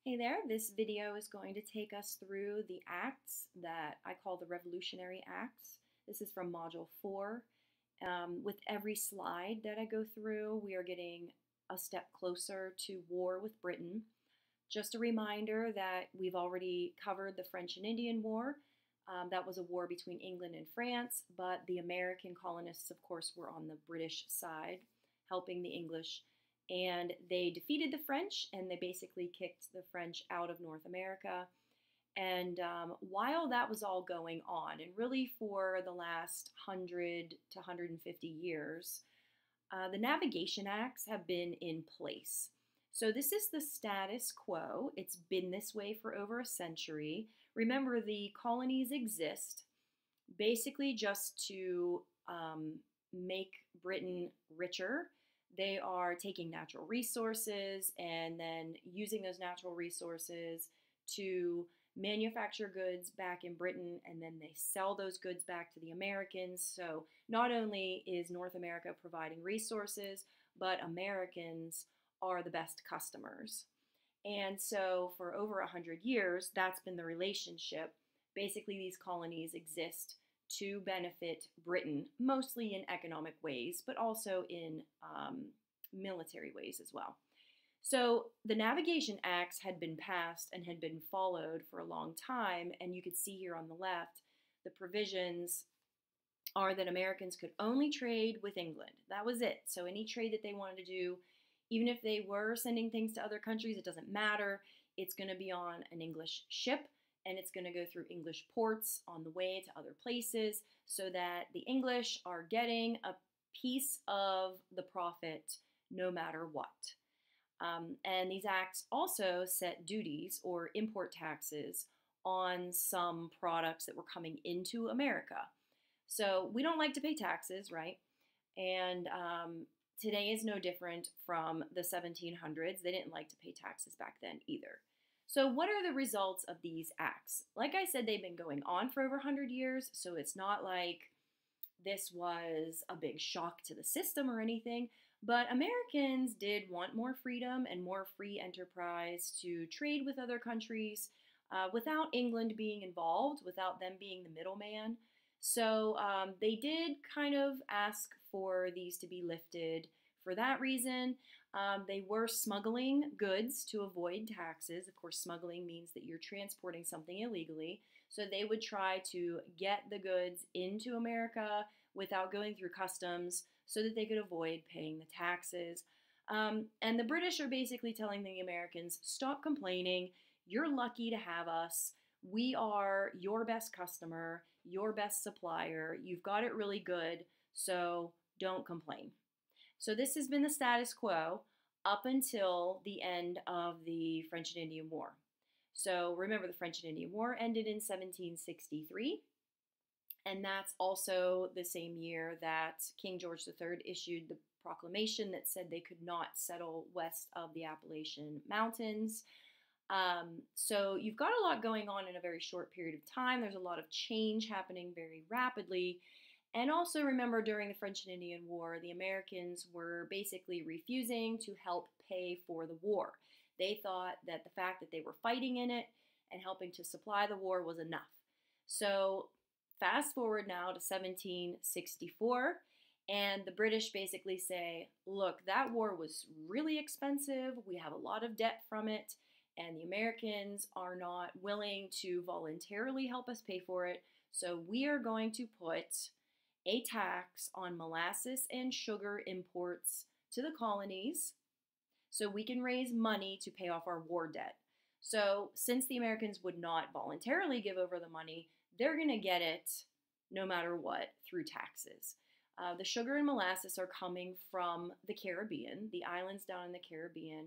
Hey there, this video is going to take us through the acts that I call the Revolutionary Acts. This is from Module 4. With every slide that I go through, we are getting a step closer to war with Britain. Just a reminder that we've already covered the French and Indian War. That was a war between England and France, but the American colonists, of course, were on the British side, helping the English. And they defeated the French, and they basically kicked the French out of North America. And while that was all going on, and really for the last 100 to 150 years, the Navigation Acts have been in place. So this is the status quo. It's been this way for over a century. Remember, the colonies exist basically just to make Britain richer. They are taking natural resources and then using those natural resources to manufacture goods back in Britain, and then they sell those goods back to the Americans. So not only is North America providing resources, but Americans are the best customers. And so for over 100 years, that's been the relationship. Basically, these colonies exist to benefit Britain, mostly in economic ways, but also in military ways as well. So the Navigation Acts had been passed and had been followed for a long time, and you could see here on the left, the provisions are that Americans could only trade with England. That was it. So any trade that they wanted to do, even if they were sending things to other countries, it doesn't matter. It's going to be on an English ship, and it's going to go through English ports on the way to other places so that the English are getting a piece of the profit no matter what. And these acts also set duties or import taxes on some products that were coming into America. So we don't like to pay taxes, right? And today is no different from the 1700s. They didn't like to pay taxes back then either. So what are the results of these acts? Like I said, they've been going on for over 100 years, so it's not like this was a big shock to the system or anything, but Americans did want more freedom and more free enterprise to trade with other countries without England being involved, without them being the middleman. So they did kind of ask for these to be lifted for that reason. They were smuggling goods to avoid taxes. Of course, smuggling means that you're transporting something illegally. So they would try to get the goods into America without going through customs so that they could avoid paying the taxes. And the British are basically telling the Americans, stop complaining. You're lucky to have us. We are your best customer, your best supplier. You've got it really good, so don't complain. So this has been the status quo up until the end of the French and Indian War. So remember, the French and Indian War ended in 1763, and that's also the same year that King George III issued the proclamation that said they could not settle west of the Appalachian Mountains. So you've got a lot going on in a very short period of time. There's a lot of change happening very rapidly. And also remember, during the French and Indian War, the Americans were basically refusing to help pay for the war. They thought that the fact that they were fighting in it and helping to supply the war was enough. So fast forward now to 1764, and the British basically say, look, that war was really expensive. We have a lot of debt from it, and the Americans are not willing to voluntarily help us pay for it. So we are going to put a tax on molasses and sugar imports to the colonies so we can raise money to pay off our war debt. So since the Americans would not voluntarily give over the money, they're going to get it no matter what through taxes. The sugar and molasses are coming from the Caribbean. The islands down in the Caribbean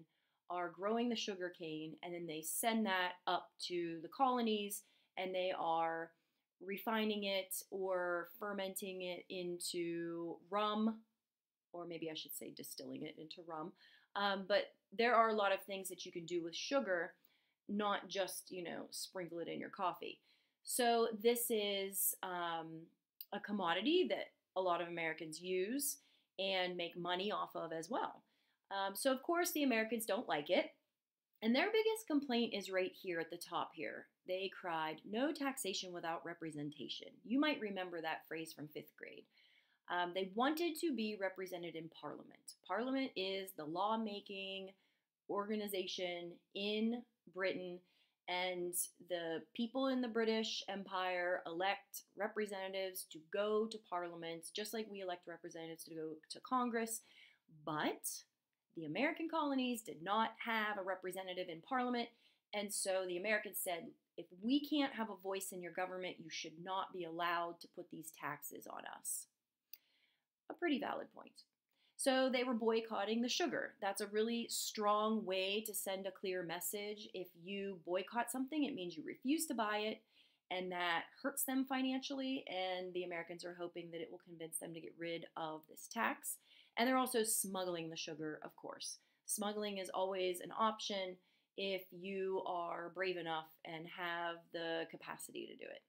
are growing the sugar cane, and then they send that up to the colonies, and they are refining it or fermenting it into rum, or maybe I should say distilling it into rum. But there are a lot of things that you can do with sugar, not just, sprinkle it in your coffee. So this is a commodity that a lot of Americans use and make money off of as well. So of course the Americans don't like it. And their biggest complaint is right here at the top here. They cried, "No taxation without representation." You might remember that phrase from 5th grade. They wanted to be represented in Parliament. Parliament is the lawmaking organization in Britain, and the people in the British Empire elect representatives to go to Parliament, just like we elect representatives to go to Congress. But the American colonies did not have a representative in Parliament, and so the Americans said, if we can't have a voice in your government, you should not be allowed to put these taxes on us. A pretty valid point. So they were boycotting the sugar. That's a really strong way to send a clear message. If you boycott something, it means you refuse to buy it, and that hurts them financially, and the Americans are hoping that it will convince them to get rid of this tax. And they're also smuggling the sugar, of course. Smuggling is always an option if you are brave enough and have the capacity to do it.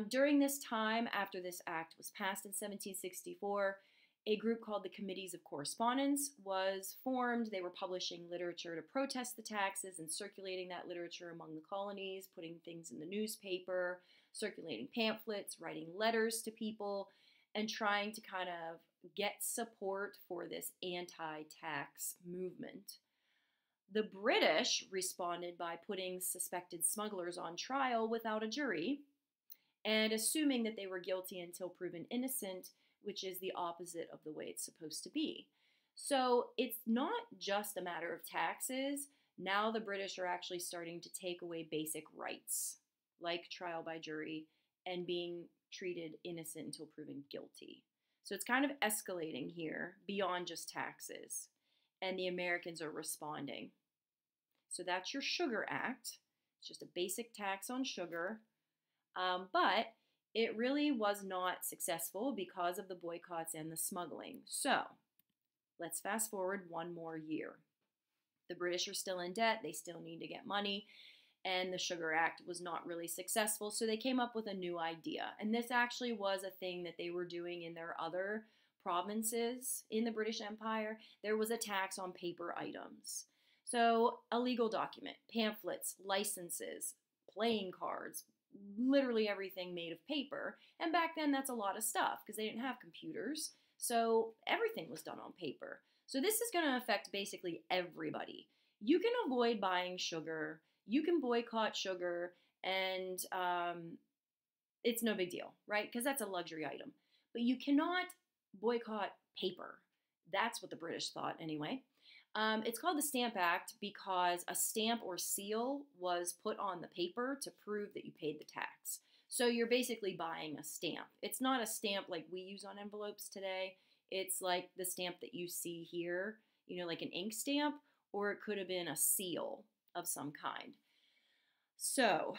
During this time, after this act was passed in 1764, a group called the Committees of Correspondence was formed. They were publishing literature to protest the taxes and circulating that literature among the colonies, putting things in the newspaper, circulating pamphlets, writing letters to people, and trying to kind of get support for this anti-tax movement. The British responded by putting suspected smugglers on trial without a jury and assuming that they were guilty until proven innocent, which is the opposite of the way it's supposed to be. So it's not just a matter of taxes. Now the British are actually starting to take away basic rights, like trial by jury and being treated innocent until proven guilty. So it's kind of escalating here beyond just taxes, and the Americans are responding. So that's your Sugar Act. It's just a basic tax on sugar, but it really was not successful because of the boycotts and the smuggling. So let's fast forward one more year. The British are still in debt. They still need to get money. And the Sugar Act was not really successful. So they came up with a new idea. And this actually was a thing that they were doing in their other provinces in the British Empire. There was a tax on paper items. So a legal document, pamphlets, licenses, playing cards, literally everything made of paper. And back then that's a lot of stuff because they didn't have computers. So everything was done on paper. So this is going to affect basically everybody. You can avoid buying sugar. You can boycott sugar, and it's no big deal, right? Because that's a luxury item. But you cannot boycott paper. That's what the British thought anyway. It's called the Stamp Act because a stamp or seal was put on the paper to prove that you paid the tax. So you're basically buying a stamp. It's not a stamp like we use on envelopes today. It's like the stamp that you see here, you know, like an ink stamp, or it could have been a seal of some kind. So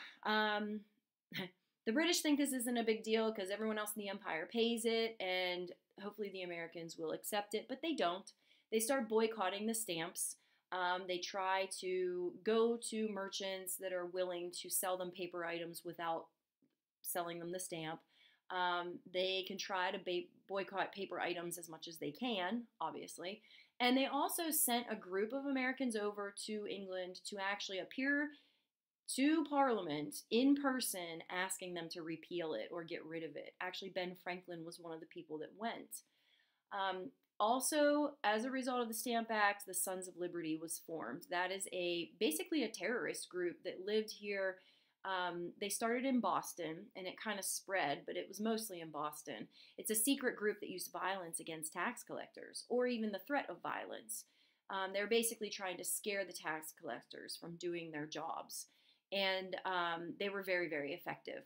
the British think this isn't a big deal because everyone else in the empire pays it, and hopefully the Americans will accept it, but they don't. They start boycotting the stamps. They try to go to merchants that are willing to sell them paper items without selling them the stamp. They can try to boycott paper items as much as they can, obviously. And they also sent a group of Americans over to England to actually appear to Parliament in person asking them to repeal it or get rid of it. Actually, Ben Franklin was one of the people that went. Also, as a result of the Stamp Act, the Sons of Liberty was formed. That is basically a terrorist group that lived here. They started in Boston, and it kind of spread, but it was mostly in Boston. It's a secret group that used violence against tax collectors, or even the threat of violence. They're basically trying to scare the tax collectors from doing their jobs. And they were very, very effective.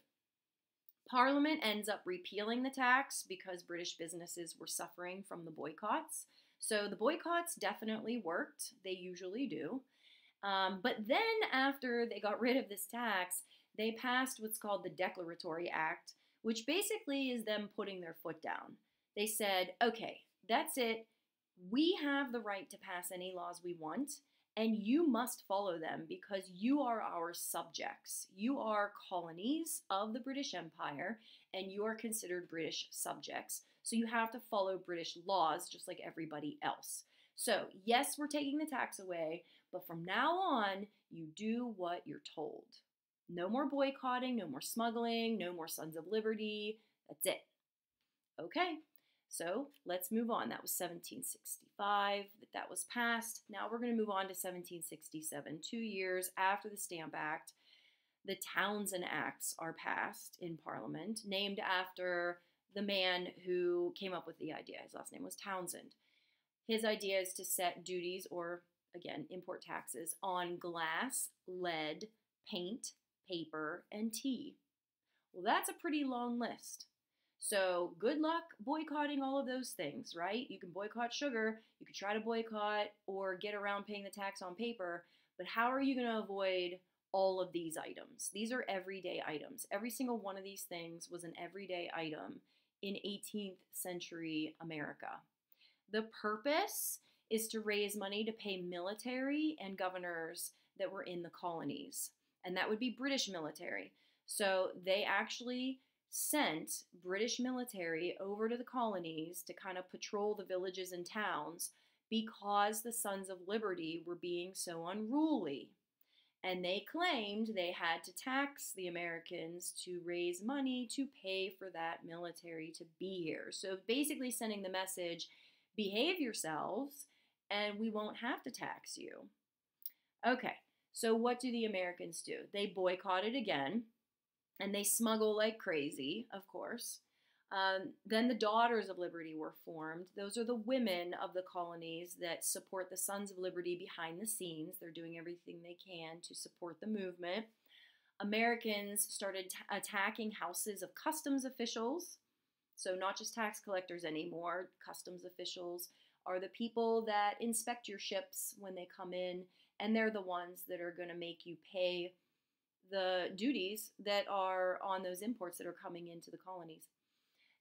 Parliament ends up repealing the tax because British businesses were suffering from the boycotts. So the boycotts definitely worked. They usually do. But then after they got rid of this tax, they passed what's called the Declaratory Act, which basically is them putting their foot down. They said, okay, that's it. We have the right to pass any laws we want, and you must follow them because you are our subjects. You are colonies of the British Empire, and you are considered British subjects. So you have to follow British laws just like everybody else. So yes, we're taking the tax away, But from now on, you do what you're told. No more boycotting, no more smuggling, no more Sons of Liberty. That's it. Okay, so let's move on. That was 1765 that was passed. Now we're going to move on to 1767, 2 years after the Stamp Act. The Townshend Acts are passed in Parliament, named after the man who came up with the idea. His last name was Townshend. His idea is to set duties, or again, import taxes, on glass, lead, paint, paper, and tea. Well, that's a pretty long list. So good luck boycotting all of those things, right? You can boycott sugar, you could try to boycott or get around paying the tax on paper, but how are you going to avoid all of these items? These are everyday items. Every single one of these things was an everyday item in 18th century America. The purpose is to raise money to pay military and governors that were in the colonies, and that would be British military. So they actually sent British military over to the colonies to kind of patrol the villages and towns because the Sons of Liberty were being so unruly. And they claimed they had to tax the Americans to raise money to pay for that military to be here. So basically sending the message, behave yourselves and we won't have to tax you. Okay, so what do the Americans do? They boycott it again. And they smuggle like crazy, of course. Then the Daughters of Liberty were formed. Those are the women of the colonies that support the Sons of Liberty behind the scenes. They're doing everything they can to support the movement. Americans started attacking houses of customs officials. So not just tax collectors anymore. Customs officials are the people that inspect your ships when they come in, and they're the ones that are going to make you pay the duties that are on those imports that are coming into the colonies.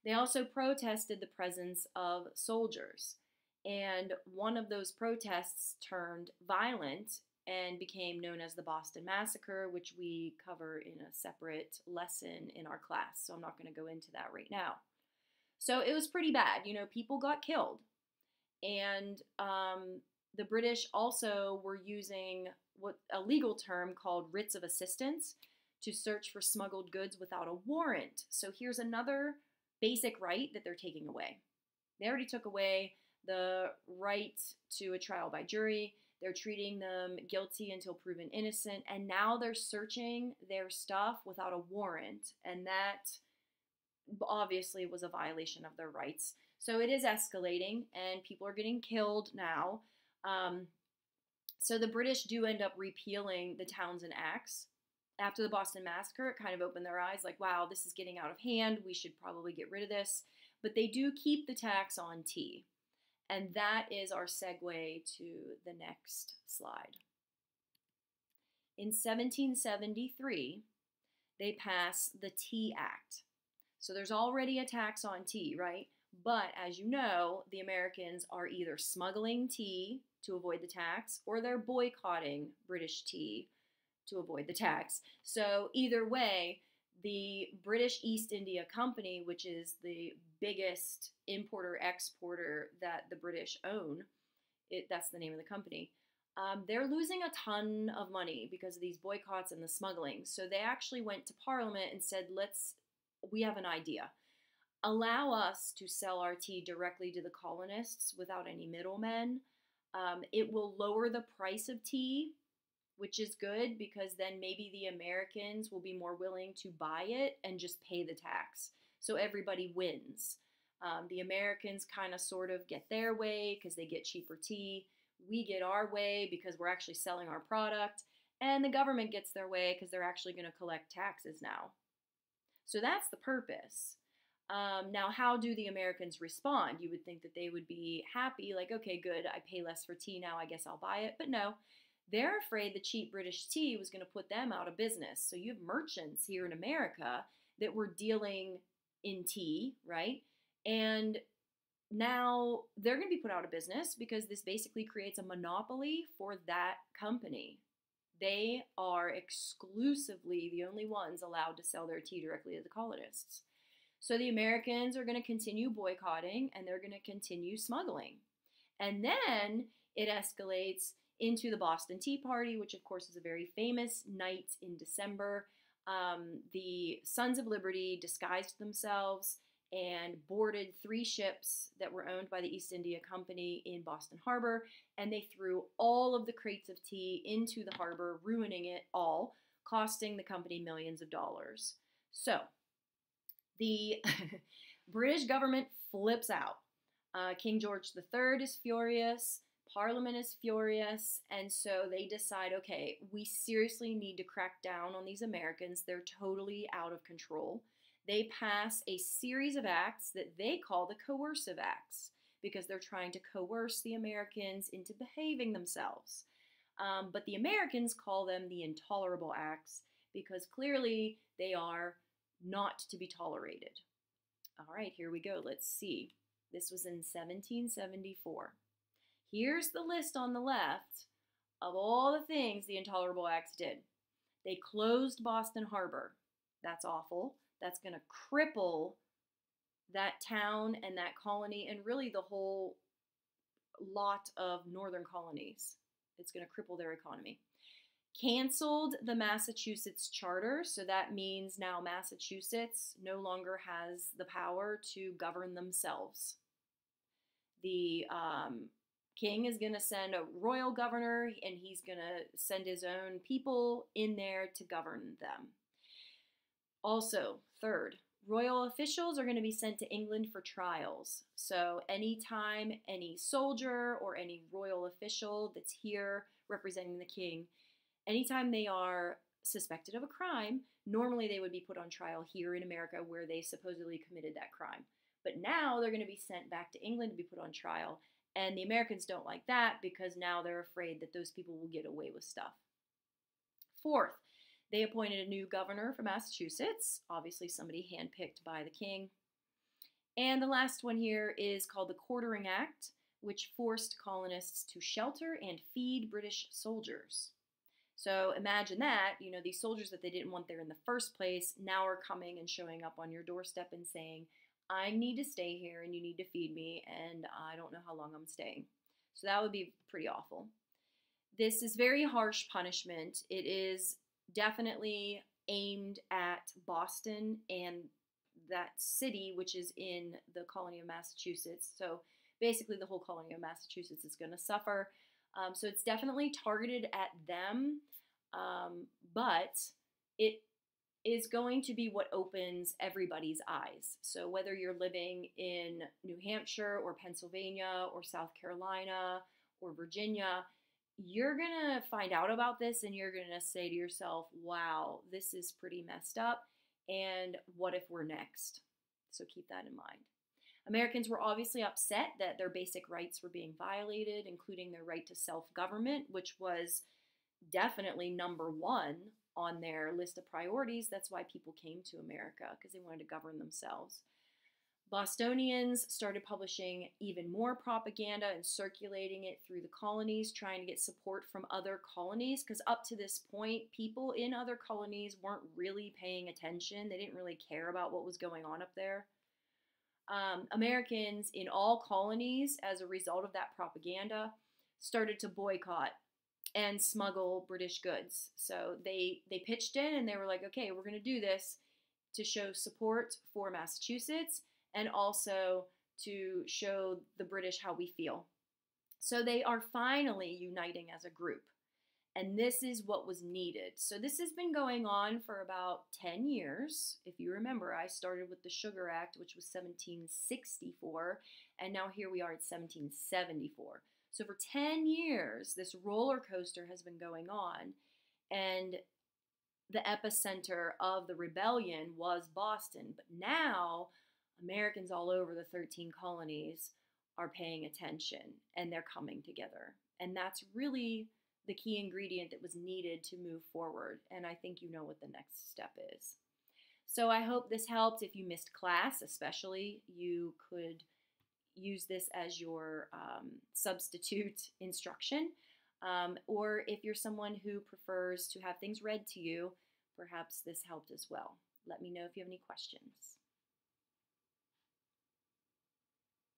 They also protested the presence of soldiers, and one of those protests turned violent and became known as the Boston Massacre, which we cover in a separate lesson in our class, so I'm not going to go into that right now. So it was pretty bad. You know, people got killed, and the British also were using a legal term called writs of assistance to search for smuggled goods without a warrant. So here's another basic right that they're taking away. They already took away the right to a trial by jury. They're treating them guilty until proven innocent, and now they're searching their stuff without a warrant, and that obviously was a violation of their rights. So it is escalating, and people are getting killed now. So the British do end up repealing the Townshend Acts. After the Boston Massacre, it kind of opened their eyes like, wow, this is getting out of hand. We should probably get rid of this. But they do keep the tax on tea. And that is our segue to the next slide. In 1773, they pass the Tea Act. So there's already a tax on tea, right? But as you know, the Americans are either smuggling tea to avoid the tax, or they're boycotting British tea to avoid the tax. So either way, the British East India Company, which is the biggest importer-exporter that the British own, that's the name of the company, they're losing a ton of money because of these boycotts and the smuggling. So they actually went to Parliament and said, we have an idea. Allow us to sell our tea directly to the colonists without any middlemen. It will lower the price of tea, which is good because then maybe the Americans will be more willing to buy it and just pay the tax. So everybody wins. The Americans kind of sort of get their way because they get cheaper tea. We get our way because we're actually selling our product. And the government gets their way because they're actually going to collect taxes now. So that's the purpose. Now, how do the Americans respond? You would think that they would be happy, like, okay, good, I pay less for tea now, I guess I'll buy it. But no, they're afraid the cheap British tea was going to put them out of business. So you have merchants here in America that were dealing in tea, right? And now they're going to be put out of business because this basically creates a monopoly for that company. They are exclusively the only ones allowed to sell their tea directly to the colonists. So the Americans are going to continue boycotting and they're going to continue smuggling. And then it escalates into the Boston Tea Party, which of course is a very famous night in December. The Sons of Liberty disguised themselves and boarded 3 ships that were owned by the East India Company in Boston Harbor, and they threw all of the crates of tea into the harbor, ruining it all, costing the company millions of dollars. So, the British government flips out. King George III is furious, Parliament is furious, and so they decide, okay, we seriously need to crack down on these Americans. They're totally out of control. They pass a series of acts that they call the coercive acts because they're trying to coerce the Americans into behaving themselves. But the Americans call them the intolerable acts because clearly they are not to be tolerated. All right, here we go. Let's see. This was in 1774. Here's the list on the left of all the things the intolerable acts did. They closed Boston Harbor. That's awful. That's going to cripple that town and that colony and really the whole lot of northern colonies. It's going to cripple their economy. Canceled the Massachusetts Charter, so that means now Massachusetts no longer has the power to govern themselves. The king is going to send a royal governor, and he's going to send his own people in there to govern them. Also, third, royal officials are going to be sent to England for trials. So anytime any soldier or any royal official that's here representing the king, anytime they are suspected of a crime, normally they would be put on trial here in America where they supposedly committed that crime. But now they're going to be sent back to England to be put on trial. And the Americans don't like that because now they're afraid that those people will get away with stuff. Fourth, they appointed a new governor for Massachusetts, obviously somebody handpicked by the king. And the last one here is called the Quartering Act, which forced colonists to shelter and feed British soldiers. So imagine that, you know, these soldiers that they didn't want there in the first place now are coming and showing up on your doorstep and saying, I need to stay here and you need to feed me and I don't know how long I'm staying. So that would be pretty awful. This is very harsh punishment. It is definitely aimed at Boston and that city, which is in the colony of Massachusetts. So basically the whole colony of Massachusetts is going to suffer. So it's definitely targeted at them, but it is going to be what opens everybody's eyes. So whether you're living in New Hampshire or Pennsylvania or South Carolina or Virginia, you're going to find out about this and you're going to say to yourself, wow, this is pretty messed up, and what if we're next? So keep that in mind. Americans were obviously upset that their basic rights were being violated, including their right to self-government, which was definitely number one on their list of priorities. That's why people came to America, because they wanted to govern themselves. Bostonians started publishing even more propaganda and circulating it through the colonies, trying to get support from other colonies, because up to this point, people in other colonies weren't really paying attention. They didn't really care about what was going on up there. Americans in all colonies, as a result of that propaganda, started to boycott and smuggle British goods. So they pitched in and they were like, okay, we're going to do this to show support for Massachusetts and also to show the British how we feel. So they are finally uniting as a group. And this is what was needed. So this has been going on for about 10 years. If you remember, I started with the Sugar Act, which was 1764, and now here we are at 1774. So for 10 years, this roller coaster has been going on, and the epicenter of the rebellion was Boston. But now, Americans all over the 13 colonies are paying attention, and they're coming together. And that's really the key ingredient that was needed to move forward. And I think you know what the next step is. So I hope this helped. If you missed class, especially, you could use this as your substitute instruction. Or if you're someone who prefers to have things read to you, perhaps this helped as well. Let me know if you have any questions.